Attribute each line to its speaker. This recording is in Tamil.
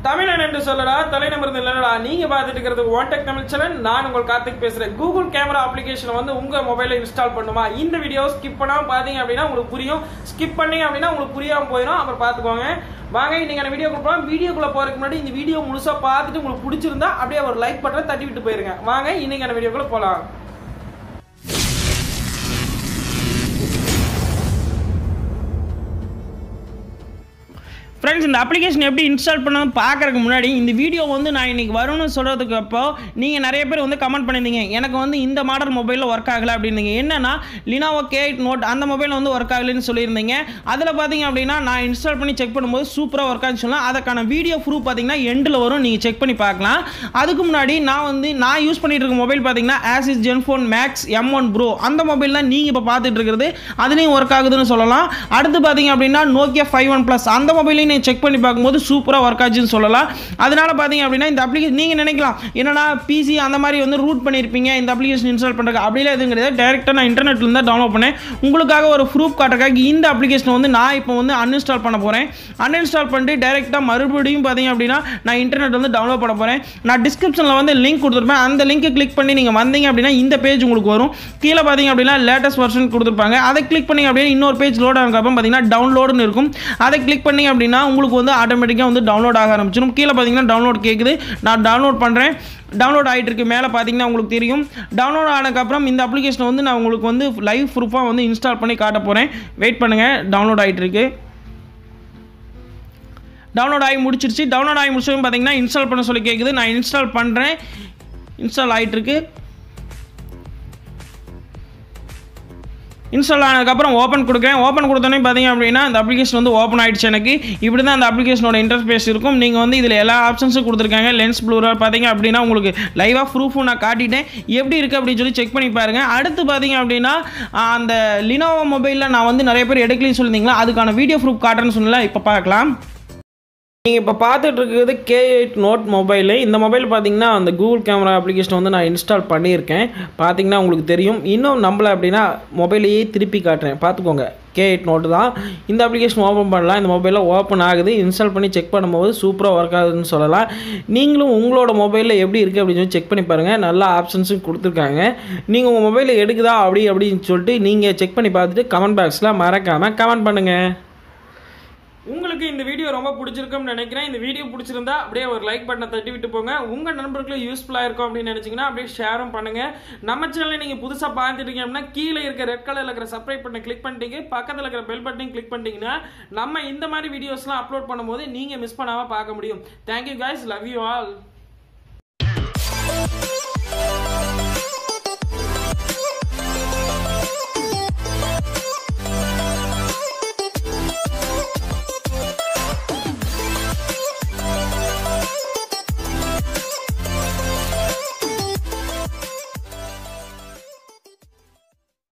Speaker 1: தமிழன் என்று சொல்லடா தலைநமர்ந்து இல்லடா. நீங்க பார்த்துட்டு இருக்கிறது ஒன் டெக் தமிழ் சேனல். நான் உங்கள் கார்த்திக் பேசுறேன். கூகுள் கேமரா அப்ளிகேஷன் வந்து உங்க மொபைல்ல இன்ஸ்டால் பண்ணுமா? இந்த வீடியோ ஸ்கிப் பண்ணாம பாத்தீங்க அப்படின்னா உங்களுக்கு புரியும். ஸ்கிப் பண்ணீங்க அப்படின்னா உங்களுக்கு புரியாம போயிடும். அப்புறம் பாத்துக்கோங்க. வாங்க இன்னைக்கு வீடியோ போறோம். வீடியோக்குள்ள போறதுக்கு முன்னாடி இந்த வீடியோ முழுசா பார்த்துட்டு உங்களுக்கு பிடிச்சிருந்தா அப்படியே ஒரு லைக் பட்டனை தட்டி விட்டு போயிருங்க. வாங்க இன்னைக்கு வீடியோக்குள்ள போலாம். ஃப்ரெண்ட்ஸ், இந்த அப்ளிகேஷன் எப்படி இன்ஸ்டால் பண்ணணும் பார்க்கறதுக்கு முன்னாடி இந்த வீடியோ வந்து நான் இன்றைக்கி வரும்னு சொல்கிறதுக்கு அப்போ நீங்கள் நிறைய பேர் வந்து கமெண்ட் பண்ணியிருந்தீங்க, எனக்கு வந்து இந்த மாடல் மொபைலில் ஒர்க் ஆகலை அப்படின்னீங்க. என்னன்னா லினோவோ K8 Note அந்த மொபைலில் வந்து ஒர்க் ஆகலைன்னு சொல்லியிருந்தீங்க. அதில் பார்த்தீங்க அப்படின்னா நான் இன்ஸ்டால் பண்ணி செக் பண்ணும்போது சூப்பராக ஒர்க் ஆகுன்னு சொல்லலாம். அதுக்கான வீடியோ ப்ரூஃப் பார்த்தீங்கன்னா எண்டில் வரும், நீங்கள் செக் பண்ணி பார்க்கலாம். அதுக்கு முன்னாடி நான் யூஸ் பண்ணிட்டு இருக்க மொபைல் பார்த்தீங்கன்னா Asus Zenfone Max M1 Pro அந்த மொபைல் தான் நீங்கள் இப்போ பார்த்துட்டு இருக்கிறது. அதுலேயும் ஒர்க் ஆகுதுன்னு சொல்லலாம். அடுத்து பார்த்தீங்க அப்படின்னா Nokia 5 Plus அந்த மொபைலையும் செக் பண்ணி பார்க்கும்போது சூப்பராக ஒர்க் ஆச்சுன்னு சொல்லலாம். அதனால பார்த்தீங்க அப்படின்னா இந்த அப்ளிகேஷன் நீங்கள் நினைக்கலாம் என்னன்னா பிசி அந்த மாதிரி வந்து ரூட் பண்ணியிருப்பீங்க இந்த அப்ளிகேஷன் இன்ஸ்டால் பண்ணுறதுக்கு. அப்படிலாம் எதுவும் கிடையாது. டேரெக்டாக நான் இன்டர்நெட்டில் தான் டவுன்லோட் பண்ணேன். உங்களுக்காக ஒரு ப்ரூஃப் காட்டுறதுக்காக இந்த அப்ளிகேஷன் வந்து நான் இப்போ வந்து அன்இன்ஸ்டால் பண்ண போகிறேன். அன்இன்ஸ்டால் பண்ணிட்டு டேரெக்டாக மறுபடியும் பார்த்தீங்க அப்படின்னா நான் இன்டர்நெட் வந்து டவுன்லோட் பண்ண போகிறேன். நான் டிஸ்கிரிப்ஷனில் வந்து லிங்க் கொடுத்துருப்பேன். அந்த லிங்க்கை கிளிக் பண்ணி நீங்கள் வந்தீங்க அப்படின்னா இந்த பேஜ் உங்களுக்கு வரும். கீழே பார்த்தீங்க அப்படின்னா லேட்டஸ்ட் வெர்ஷன் கொடுத்துருப்பாங்க. அதை கிளிக் பண்ணி அப்படின்னா இன்னொரு பேஜ் லோட் ஆனதுக்கப்புறம் பார்த்தீங்கன்னா டவுன்லோடுன்னு இருக்கும். அதை கிளிக் பண்ணி அப்படின்னா உங்களுக்கு வந்து ஆட்டோமேட்டிக்காக வந்து டவுன்லோட் ஆக ஆரம்பிச்சிடும். கீழே பார்த்தீங்கன்னா டவுன்லோட் கேட்குது. நான் டவுன்லோட் பண்ணுறேன். டவுன்லோட் ஆகிட்டு இருக்கு. மேலே பார்த்தீங்கன்னா உங்களுக்கு தெரியும். டவுன்லோட் ஆனதுக்கப்புறம் இந்த அப்ளிகேஷனை வந்து நான் உங்களுக்கு வந்து லைவ் ப்ரூஃபாக வந்து இன்ஸ்டால் பண்ணி காட்ட போகிறேன். வெயிட் பண்ணுங்கள். டவுன்லோட் ஆகிட்டு இருக்கு. டவுன்லோட் ஆகி முடிச்சிருச்சு. டவுன்லோட் ஆகி முடிச்சதும் பார்த்தீங்கன்னா இன்ஸ்டால் பண்ண சொல்லி கேட்குது. நான் இன்ஸ்டால் பண்ணுறேன். இன்ஸ்டால் ஆகிட்டு இருக்கு. இன்ஸ்டால் ஆனதுக்கப்புறம் ஓப்பன் கொடுக்குறேன். ஓப்பன் கொடுத்தோன்னே பார்த்தீங்க அப்படின்னா இந்த அப்ளிகேஷன் வந்து ஓப்பன் ஆகிடுச்சு. எனக்கு இப்படி தான் அந்த அப்ளிகேஷனோட இன்டர்ஃபேஸ் இருக்கும். நீங்கள் வந்து இதில் எல்லா ஆப்ஷன்ஸும் கொடுத்துருக்காங்க. லென்ஸ் ப்ளூரர் பார்த்தீங்க அப்படின்னா உங்களுக்கு லைவாக ப்ரூஃபும் நான் காட்டிட்டேன். எப்படி இருக்குது அப்படின்னு சொல்லி செக் பண்ணி பாருங்கள். அடுத்து பார்த்தீங்க அப்படின்னா அந்த லினோவோ மொபைலில் நான் வந்து நிறைய பேர் எடுக்கலன்னு சொல்லியிருந்தீங்களா, அதுக்கான வீடியோ ப்ரூஃப் காட்டுறேன்னு சொன்னல. இப்போ பார்க்கலாம். நீங்கள் இப்போ பார்த்துட்டு இருக்கிறது K8 Note மொபைலு. இந்த மொபைல் பார்த்தீங்கன்னா அந்த கூகுள் கேமரா அப்ளிகேஷன் வந்து நான் இன்ஸ்டால் பண்ணியிருக்கேன். பார்த்தீங்கன்னா உங்களுக்கு தெரியும். இன்னும் நம்மளை அப்படின்னா மொபைலையே திருப்பி காட்டுறேன். பார்த்துக்கோங்க. K8 Note தான். இந்த அப்ளிகேஷன் ஓப்பன் பண்ணலாம். இந்த மொபைலில் ஓப்பன் ஆகுது. இன்ஸ்டால் பண்ணி செக் பண்ணும்போது சூப்பராக ஒர்க் ஆகுதுன்னு சொல்லலாம். நீங்களும் உங்களோட மொபைலில் எப்படி இருக்குது அப்படின்னு சொல்லி செக் பண்ணி பாருங்கள். நல்லா ஆப்ஷன்ஸும் கொடுத்துருக்காங்க. நீங்கள் உங்கள் மொபைலில் எடுக்குதா அப்படின்னு சொல்லிட்டு நீங்கள் செக் பண்ணி பார்த்துட்டு கமெண்ட் பாக்ஸில் மறக்காமல் கமெண்ட் பண்ணுங்கள். உங்களுக்கு இந்த வீடியோ ரொம்ப பிடிச்சிருக்கும்னு நினைக்கிறேன். இந்த வீடியோ பிடிச்சிருந்தா அப்படியே ஒரு லைக் பட்டனை தட்டி விட்டு போங்க. உங்கள் நண்பர்களுக்கு யூஸ்ஃபுல்லாக இருக்கும் அப்படின்னு நினச்சிங்கன்னா அப்படியே ஷேரும் பண்ணுங்க. நம்ம சேனலில் நீங்கள் புதுசாக பார்த்துட்டீங்க அப்படின்னா கீழே இருக்க ரெட் கலரில் இருக்கிற சப்ஸ்கிரைப் பட்டனை கிளிக் பண்ணிட்டீங்க, பக்கத்தில் இருக்கிற பெல் பட்டனையும் கிளிக் பண்ணிட்டீங்கன்னா நம்ம இந்த மாதிரி வீடியோஸ்லாம் அப்லோட் பண்ணும்போது நீங்கள் மிஸ் பண்ணாமல் பார்க்க முடியும். Thank you guys. Love you all.